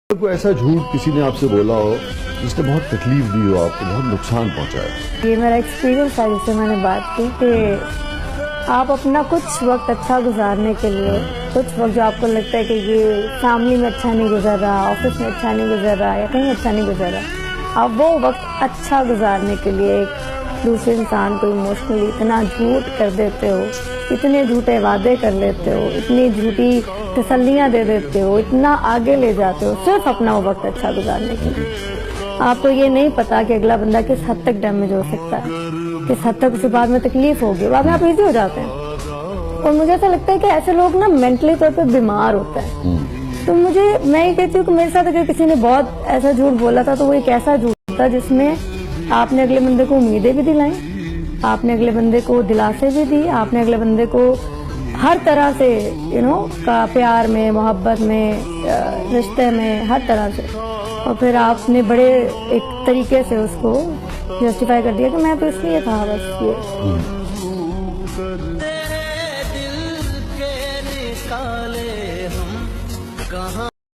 کوئی ایسا جھوٹ کسی نے آپ سے بولا ہو جس نے بہت تکلیف دی ہو، آپ کو بہت نقصان پہنچایا؟ یہ میرا ایکسپیرینس ہے جس سے میں نے بات کی کہ آپ اپنا کچھ وقت اچھا گزارنے کے لیے، کچھ وقت جو آپ کو لگتا ہے کہ یہ فیملی میں اچھا نہیں گزر رہا، آفس میں اچھا نہیں گزر رہا یا کہیں اچھا نہیں گزر رہا، آپ وہ وقت اچھا گزارنے کے لیے ایک دوسرے انسان کو ایموشنلی اتنا جھوٹ کر دیتے ہو، اتنے جھوٹے وعدے کر لیتے ہو، اتنی جھوٹی تسلیاں دے دیتے ہو، اتنا آگے لے جاتے ہو صرف اپنا وہ وقت اچھا گزارنے کے لیے۔ آپ کو یہ نہیں پتا کہ اگلا بندہ کس حد تک ڈیمیج ہو سکتا ہے، کس حد تک اسے بعد میں تکلیف ہوگی، بعد میں آپ ایزی ہو جاتے ہیں۔ اور مجھے ایسا لگتا ہے کہ ایسے لوگ نا مینٹلی طور پہ بیمار ہوتا ہے۔ تو میں یہ کہتی ہوں کہ میرے ساتھ اگر کسی نے بہت ایسا جھوٹ بولا تھا تو وہ ایک ایسا جھوٹ تھا جس میں آپ نے اگلے بندے کو امیدیں بھی دلائیں، آپ نے اگلے بندے کو دلاسے بھی دی، آپ نے اگلے بندے کو ہر طرح سے کا پیار میں، محبت میں، رشتے میں، ہر طرح سے، اور پھر آپ نے بڑے ایک طریقے سے اس کو جسٹیفائی کر دیا کہ میں تو اس لیے تھا بس یہ